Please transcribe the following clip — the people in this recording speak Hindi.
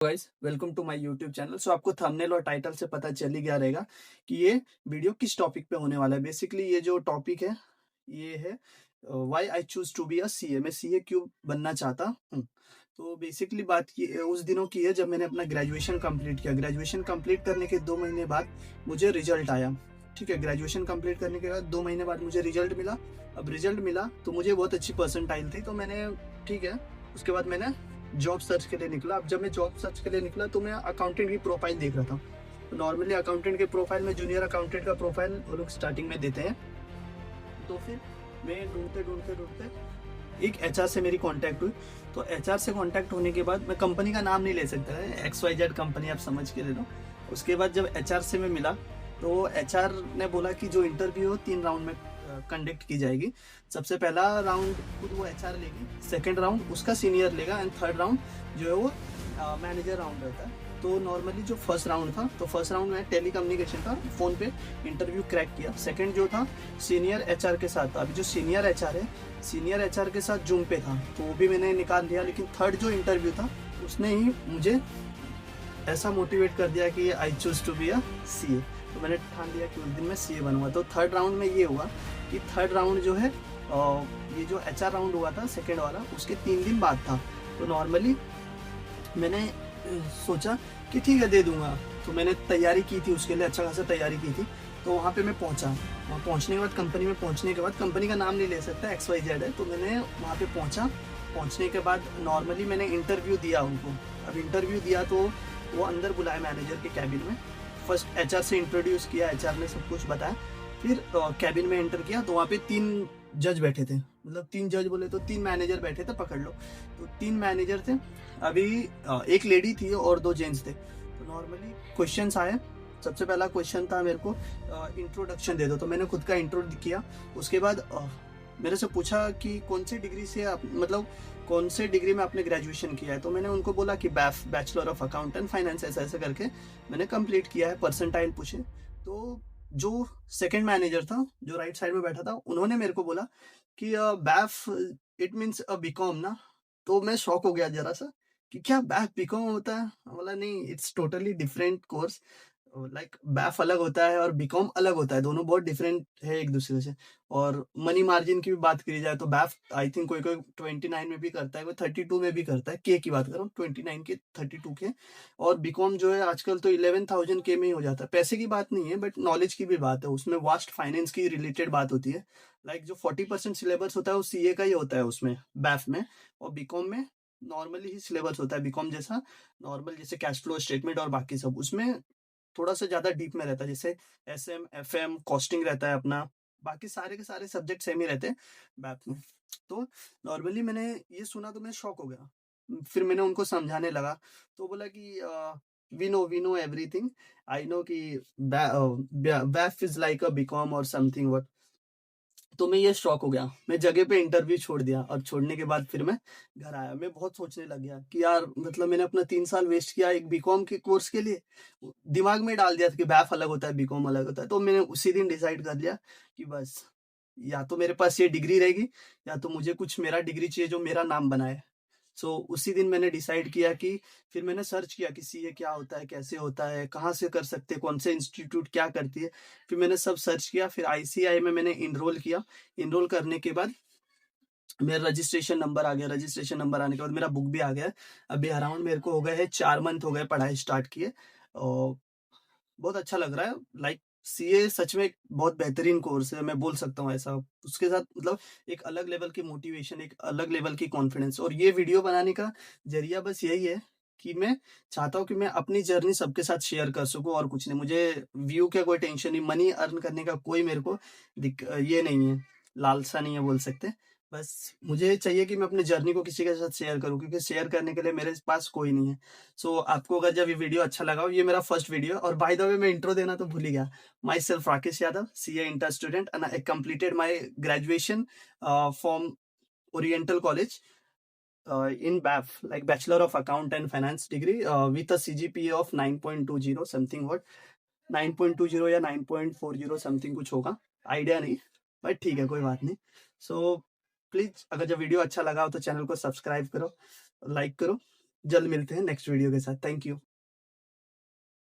Guys, welcome to my YouTube channel. So आपको थंबनेल और टाइटल से पता चल ही गया रहेगा कि ये वीडियो किस टॉपिक पे होने वाला है। बेसिकली ये जो टॉपिक है ये है why I choose to be a CA. मैं सीए क्यों बनना चाहता हूँ। तो बेसिकली बात की उस दिनों की है जब मैंने अपना ग्रेजुएशन कंप्लीट किया। ग्रेजुएशन कंप्लीट करने के 2 महीने बाद मुझे रिजल्ट आया। ठीक है, ग्रेजुएशन कंप्लीट करने के बाद 2 महीने बाद मुझे रिजल्ट मिला। अब रिजल्ट मिला तो मुझे बहुत अच्छी परसेंटाइल थी, तो मैंने ठीक है उसके बाद मैंने जॉब सर्च के लिए निकला। अब जब मैं जॉब सर्च के लिए निकला तो मैं अकाउंटेंट की प्रोफाइल देख रहा था। तो नॉर्मली अकाउंटेंट के प्रोफाइल में जूनियर अकाउंटेंट का प्रोफाइल वो लोग स्टार्टिंग में देते हैं। तो फिर मैं ढूंढते ढूंढते ढूंढते एक एचआर से मेरी कांटेक्ट हुई। तो एचआर से कांटेक्ट होने के बाद मैं कंपनी का नाम नहीं ले सकता है, XYZ कंपनी आप समझ के ले लो। उसके बाद जब एचआर से मैं मिला तो एचआर ने बोला कि जो इंटरव्यू हो 3 राउंड में कंडक्ट की जाएगी। सबसे पहला राउंड खुद वो एचआर लेगी, सेकंड राउंड उसका सीनियर लेगा एंड थर्ड राउंड जो है वो मैनेजर राउंड रहता है। तो नॉर्मली जो फर्स्ट राउंड था, तो फर्स्ट राउंड में टेली कम्युनिकेशन था, फोन पे इंटरव्यू क्रैक किया। सेकंड जो था सीनियर एचआर के साथ था। अभी जो सीनियर एचआर है, सीनियर एचआर के साथ जूम पे था, तो वो भी मैंने निकाल लिया। लेकिन थर्ड जो इंटरव्यू था उसने ही मुझे ऐसा मोटिवेट कर दिया कि I choose to be a CA. तो मैंने ठान लिया कि उस दिन मैं सीए बनूंगा। तो थर्ड राउंड में ये हुआ कि थर्ड राउंड जो है ये जो एचआर राउंड हुआ था सेकेंड वाला, उसके 3 दिन बाद था। तो नॉर्मली मैंने सोचा कि ठीक है दे दूंगा। तो मैंने तैयारी की थी उसके लिए, अच्छा खासा तैयारी की थी। तो वहाँ पे मैं पहुँचा। वहाँ पहुँचने के बाद कंपनी में पहुँचने के बाद, कंपनी का नाम नहीं ले सकता, XYZ है, तो मैंने वहाँ पे पहुँचा। पहुँचने के बाद नॉर्मली मैंने इंटरव्यू दिया उनको। अब इंटरव्यू दिया तो वो अंदर बुलाए मैनेजर के कैबिन में। फर्स्ट एचआर से इंट्रोड्यूस किया, एचआर ने सब कुछ बताया। फिर कैबिन में एंटर किया तो वहाँ पे 3 जज बैठे थे। मतलब 3 जज बोले तो 3 मैनेजर बैठे थे, पकड़ लो। तो 3 मैनेजर थे। अभी एक लेडी थी और 2 जेंट्स थे। तो नॉर्मली क्वेश्चंस आए। सबसे पहला क्वेश्चन था मेरे को इंट्रोडक्शन दे दो। तो मैंने खुद का इंट्रो किया। उसके बाद मेरे से पूछा कि कौन सी डिग्री से आप, मतलब कौन से डिग्री में आपने ग्रेजुएशन किया है। तो मैंने उनको बोला कि BAIF bachelor of account and finance ऐसा ऐसा करके मैंने कंप्लीट किया है। परसेंटाइल पूछे। तो जो सेकंड मैनेजर था जो राइट साइड में बैठा था, उन्होंने मेरे को बोला कि BAF it means a BCom ना। तो मैं शॉक हो गया जरा सा कि क्या बैफ बीकॉम होता है। बोला नहीं, it's totally different course. Like BAIF अलग होता है और बीकॉम अलग होता है, दोनों बहुत डिफरेंट है एक दूसरे से। और मनी मार्जिन की भी बात करी जाए तो बैफ आई थिंक कोई कोई 29 में भी करता है, कोई 32 में भी करता है। के की बात कर रहा हूँ, 29 के, 32 के। और बीकॉम जो है आजकल तो 11,000 के में ही हो जाता है। पैसे की बात नहीं है बट नॉलेज की भी बात है, उसमें वास्ट फाइनेंस की रिलेटेड बात होती है। लाइक जो 40% सिलेबस होता है वो सीए का ही होता है उसमें, बैफ में। और बीकॉम में नॉर्मली ही सिलेबस होता है बीकॉम जैसा। नॉर्मल जैसे कैश फ्लो स्टेटमेंट और बाकी सब, उसमें थोड़ा सा ज्यादा डीप में रहता है। जैसे एसएम, एफएम, कॉस्टिंग रहता है अपना। बाकी सारे के सारे सब्जेक्ट सेम ही रहते हैं मैथ में। तो नॉर्मली मैंने ये सुना तो मैं शॉक हो गया। फिर मैंने उनको समझाने लगा। तो बोला कि we know everything. I know कि BAF is like a BCom और समथिंग। तो मैं ये शॉक हो गया। मैं जगह पे इंटरव्यू छोड़ दिया और छोड़ने के बाद फिर मैं घर आया। मैं बहुत सोचने लग गया कि यार मतलब मैंने अपना 3 साल वेस्ट किया एक बीकॉम के कोर्स के लिए। दिमाग में डाल दिया था कि बैफ अलग होता है, बीकॉम अलग होता है। तो मैंने उसी दिन डिसाइड कर लिया कि बस या तो मेरे पास ये डिग्री रहेगी या तो मुझे कुछ मेरा डिग्री चाहिए जो मेरा नाम बनाए। सो उसी दिन मैंने डिसाइड किया कि फिर मैंने सर्च किया कि सीए क्या होता है, कैसे होता है, कहाँ से कर सकते हैं, कौन से इंस्टीट्यूट क्या करती है। फिर मैंने सब सर्च किया। फिर आईसीआई में मैंने इनरोल किया। इनरोल करने के बाद मेरा रजिस्ट्रेशन नंबर आ गया। रजिस्ट्रेशन नंबर आने के बाद मेरा बुक भी आ गया। अभी अराउंड मेरे को हो गए हैं 4 मंथ हो गए पढ़ाई स्टार्ट किए। और बहुत अच्छा लग रहा है। लाइक सीए सच में एक बहुत बेहतरीन कोर्स है, मैं बोल सकता हूँ ऐसा। उसके साथ मतलब एक अलग लेवल की मोटिवेशन, एक अलग लेवल की कॉन्फिडेंस। और ये वीडियो बनाने का जरिया बस यही है कि मैं चाहता हूँ कि मैं अपनी जर्नी सबके साथ शेयर कर सकूँ और कुछ नहीं। मुझे व्यू का कोई टेंशन नहीं, मनी अर्न करने का कोई मेरे को ये नहीं है, लालसा नहीं है बोल सकते। बस मुझे चाहिए कि मैं अपनी जर्नी को किसी के साथ शेयर करूँ, क्योंकि शेयर करने के लिए मेरे पास कोई नहीं है। सो आपको अगर जब ये वीडियो अच्छा लगा हो, ये मेरा फर्स्ट वीडियो है। और बाय द वे मैं इंट्रो देना तो भूल ही गया। My self Rakesh Yadav, CA inter student, and I completed my graduation from oriental college in BAF, like Bachelor of Account and Finance degree, with a CGPA of 9.20 something, what 9.20 या 9.40 समथिंग कुछ होगा, आइडिया नहीं। बट ठीक है, कोई बात नहीं। सो प्लीज अगर जब वीडियो अच्छा लगा हो तो चैनल को सब्सक्राइब करो, लाइक करो। जल्द मिलते हैं नेक्स्ट वीडियो के साथ। Thank you.